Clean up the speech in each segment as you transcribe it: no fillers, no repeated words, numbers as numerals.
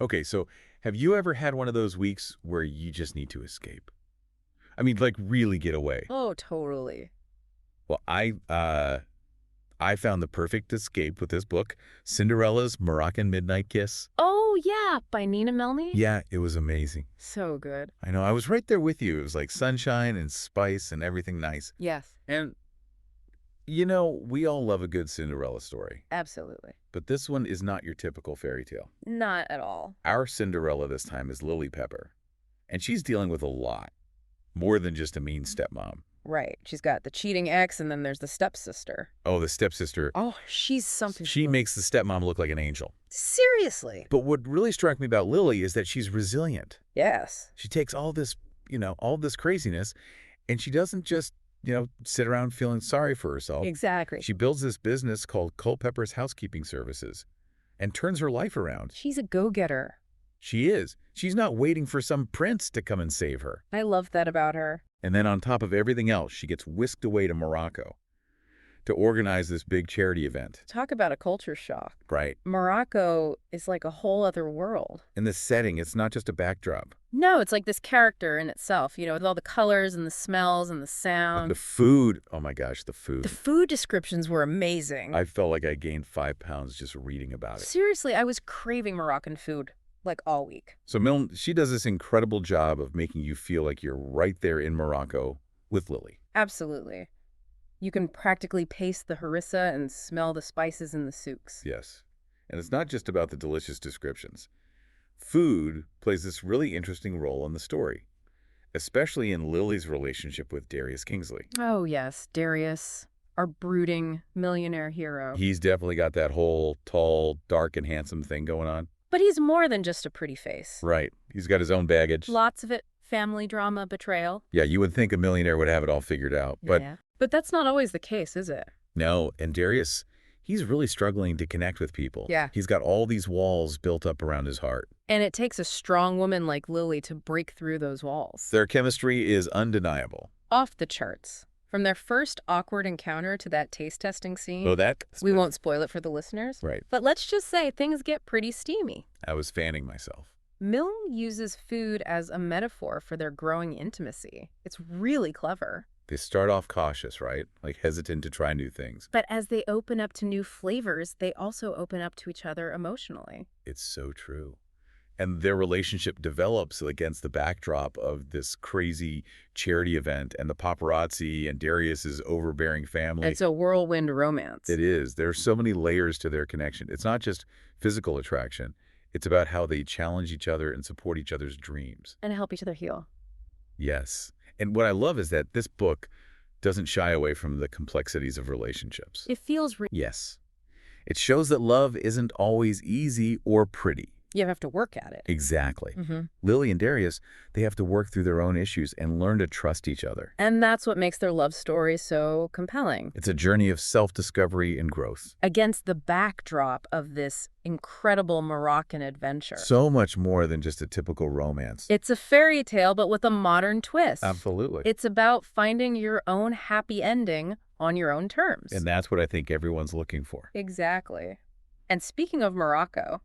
Okay, so have you ever had one of those weeks where you just need to escape? I mean, like really get away. Oh, totally. Well, I found the perfect escape with this book, Cinderella's Moroccan Midnight Kiss. Oh, yeah, by Nina Melny? Yeah, it was amazing. So good. I know, I was right there with you. It was like sunshine and spice and everything nice. Yes, And, you know, we all love a good Cinderella story. absolutely. But this one is not your typical fairy tale. Not at all. Our Cinderella this time is Lily Pepper. And she's dealing with a lot. More than just a mean stepmom. Right. She's got the cheating ex, and then there's the stepsister. Oh, the stepsister. Oh, she's something. She makes the stepmom look like an angel. Seriously. But what really struck me about Lily is that she's resilient. Yes. She takes all this, all this craziness, and she doesn't just, sit around feeling sorry for herself. Exactly. She builds this business called Culpepper's Housekeeping Services and turns her life around. She's a go-getter. She is. She's not waiting for some prince to come and save her. I love that about her. And then on top of everything else, she gets whisked away to Morocco to organize this big charity event. Talk about a culture shock. Right. Morocco is like a whole other world. In the setting, it's not just a backdrop. No, it's like this character in itself, with all the colors and the smells and the sound. The food, oh my gosh, the food. The food descriptions were amazing. I felt like I gained 5 pounds just reading about it. Seriously, I was craving Moroccan food like all week. So Milne, she does this incredible job of making you feel like you're right there in Morocco with Lily. Absolutely. You can practically taste the harissa and smell the spices in the souks. Yes. And it's not just about the delicious descriptions. Food plays this really interesting role in the story, especially in Lily's relationship with Darius Kingsleigh. Oh, yes, Darius, our brooding millionaire hero. He's definitely got that whole tall, dark, and handsome thing going on. But he's more than just a pretty face. Right. He's got his own baggage. Lots of it. Family drama, betrayal. Yeah, you would think a millionaire would have it all figured out. But yeah. But that's not always the case, is it? no, and Darius, he's really struggling to connect with people. Yeah. He's got all these walls built up around his heart. And it takes a strong woman like Lily to break through those walls. Their chemistry is undeniable. Off the charts. From their first awkward encounter to that taste testing scene. Oh, that? We won't spoil it for the listeners. Right. But let's just say things get pretty steamy. I was fanning myself. Milne uses food as a metaphor for their growing intimacy. It's really clever. They start off cautious, right? Like hesitant to try new things. But as they open up to new flavors, they also open up to each other emotionally. It's so true. And their relationship develops against the backdrop of this crazy charity event and the paparazzi and Darius's overbearing family. It's a whirlwind romance. It is. There are so many layers to their connection. It's not just physical attraction. It's about how they challenge each other and support each other's dreams. And help each other heal. Yes. And what I love is that this book doesn't shy away from the complexities of relationships. It feels real. Yes. It shows that love isn't always easy or pretty. You have to work at it. Exactly. Mm-hmm. Lily and Darius, they have to work through their own issues and learn to trust each other. And that's what makes their love story so compelling. It's a journey of self-discovery and growth. Against the backdrop of this incredible Moroccan adventure. So much more than just a typical romance. It's a fairy tale, but with a modern twist. Absolutely. It's about finding your own happy ending on your own terms. And that's what I think everyone's looking for. Exactly. And speaking of Morocco,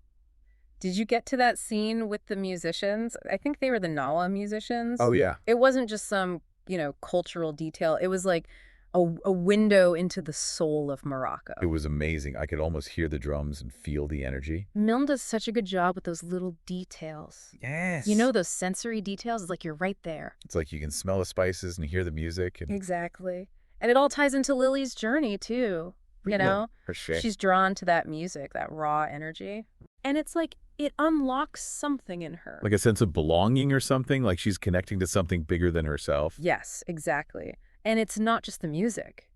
did you get to that scene with the musicians? I think they were the Nala musicians. Oh, yeah. It wasn't just some, cultural detail. It was like a window into the soul of Morocco. It was amazing. I could almost hear the drums and feel the energy. Milne does such a good job with those little details. Yes. Those sensory details? It's like you're right there. It's like you can smell the spices and hear the music. And Exactly. And it all ties into Lily's journey, too. For sure. She's drawn to that music, that raw energy. And it's like it unlocks something in her. Like a sense of belonging or something, like she's connecting to something bigger than herself. Yes, exactly. And it's not just the music.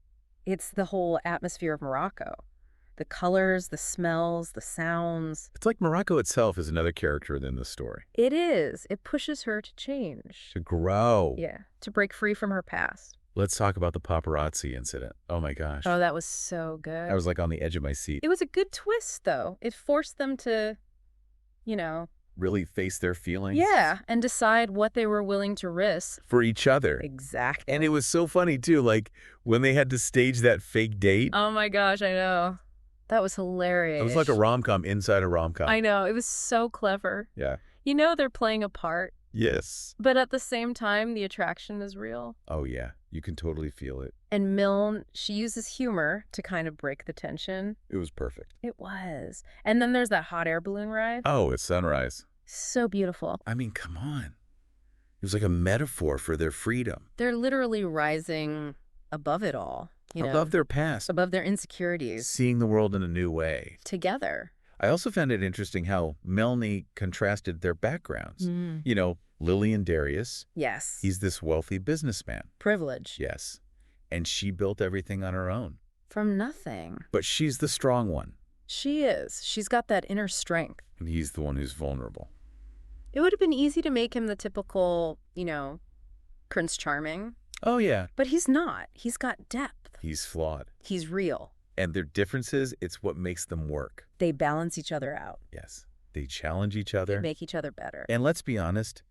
It's the whole atmosphere of Morocco. The colors, the smells, the sounds. It's like Morocco itself is another character in the story. It is. It pushes her to change. To grow. Yeah, to break free from her past. Let's talk about the paparazzi incident. Oh my gosh. Oh, that was so good. I was like on the edge of my seat. It was a good twist, though. It forced them to, really face their feelings. yeah, and decide what they were willing to risk. For each other. Exactly. And it was so funny too, like when they had to stage that fake date. Oh my gosh, I know. That was It was like a hilarious. rom-com inside a rom-com. I know. It was so clever. Yeah. You know they're playing a part, Yes. but at the same time, the attraction is real. Oh, yeah. You can totally feel it. And Milne, she uses humor to kind of break the tension. It was perfect. It was. And then there's that hot air balloon ride. Oh, it's sunrise. So beautiful. I mean, come on. It was like a metaphor for their freedom. They're literally rising above it all, you know, Above their past. above their insecurities Seeing the world in a new way. together. I also found it interesting how Melanie contrasted their backgrounds. Mm. You know, Lily and Darius, Yes. he's this wealthy businessman. Privilege. Yes. And she built everything on her own. From nothing. But she's the strong one. She is. She's got that inner strength. And he's the one who's vulnerable. It would have been easy to make him the typical, you know, Prince Charming. Oh, yeah. But he's not. He's got depth. He's flawed. He's real. And their differences, it's what makes them work. They balance each other out. Yes. They challenge each They other. make each other better. And let's be honest,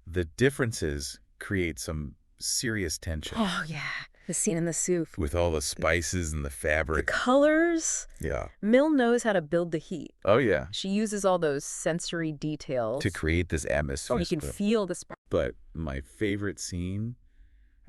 the differences create some serious tension. Oh, yeah. The scene in the soup. With all the spices and the The fabric. colors. Yeah. Milne knows how to build the heat. Oh, yeah. She uses all those sensory details. To create this atmosphere. You can feel the spark. But my favorite scene,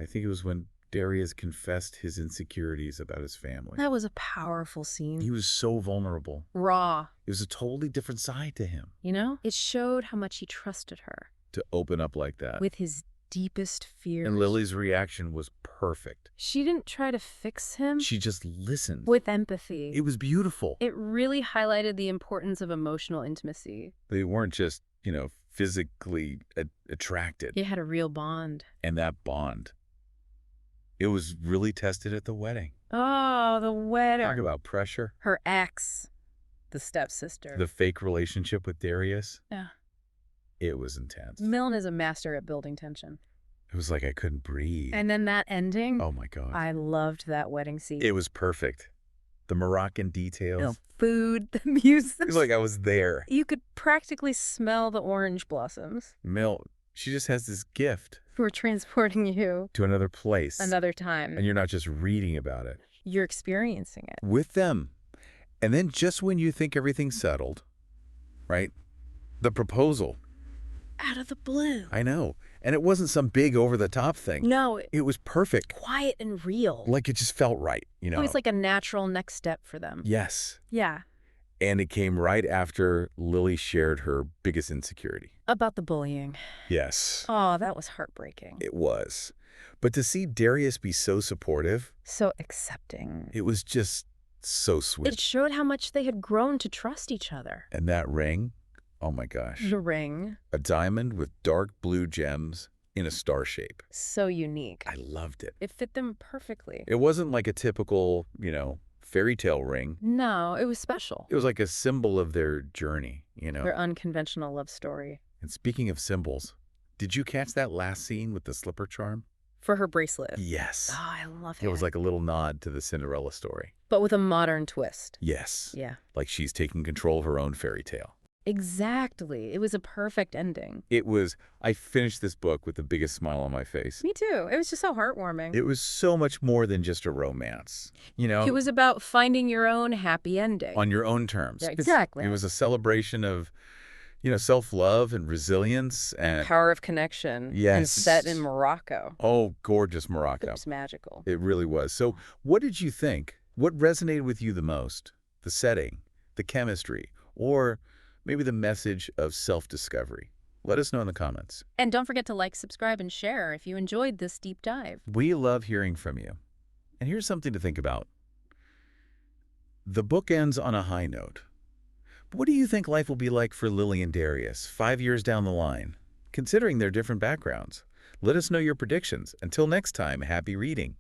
I think it was when Darius confessed his insecurities about his family. That was a powerful scene. He was so vulnerable. Raw. It was a totally different side to him You know? It showed how much he trusted her to open up like that. with his deepest fears. And Lily's reaction was perfect. She didn't try to fix him She just listened. with empathy. It was beautiful. It really highlighted the importance of emotional intimacy. They weren't just, physically attracted. They had a real bond. And that bond, it was really tested at the wedding. Oh, the wedding. Talk about pressure. Her ex, the stepsister. The fake relationship with Darius. Yeah. It was intense. Milne is a master at building tension. It was like I couldn't breathe. And then that ending. Oh my God. I loved that wedding scene. It was perfect. The Moroccan The details. food, the music. It was like I was there. You could practically smell the orange blossoms. She just has this gift Who are transporting you to another place. another time. And you're not just reading about it. You're experiencing it. With them. And then just when you think everything's settled, right? The proposal. Out of the blue. I know. And it wasn't some big over-the-top thing. No, It was perfect. quiet and real. Like it just felt right, It was like a natural next step for them. Yes. Yeah. And it came right after Lily shared her biggest insecurity. About the bullying. Yes. Oh, that was heartbreaking. It was. But to see Darius be so supportive, So accepting. it was just so sweet. It showed how much they had grown to trust each other. And that ring, oh my gosh. The ring. A diamond with dark blue gems in a star shape. So unique. I loved it. It fit them perfectly. It wasn't like a typical, fairy tale ring. No, it was special. It was like a symbol of their journey, Their unconventional love story. And speaking of symbols, did you catch that last scene with the slipper charm? For her bracelet. Yes. Oh, I love it. It was like a little nod to the Cinderella story. But with a modern twist. Yes. Yeah. Like she's taking control of her own fairy tale. Exactly. It was a perfect ending. I finished this book with the biggest smile on my face. Me too. It was just so heartwarming. It was so much more than just a romance. It was about finding your own happy ending. On your own terms. Yeah, exactly. It was a celebration of, self-love and resilience and... Power of connection. Yes. And set in Morocco. Oh, gorgeous Morocco. It was magical. It really was. So what did you think? What resonated with you the most? The setting, the chemistry, or maybe the message of self-discovery? Let us know in the comments. And don't forget to like, subscribe, and share if you enjoyed this deep dive. We love hearing from you. And here's something to think about. The book ends on a high note. But what do you think life will be like for Lily and Darius 5 years down the line, considering their different backgrounds? Let us know your predictions. Until next time, happy reading.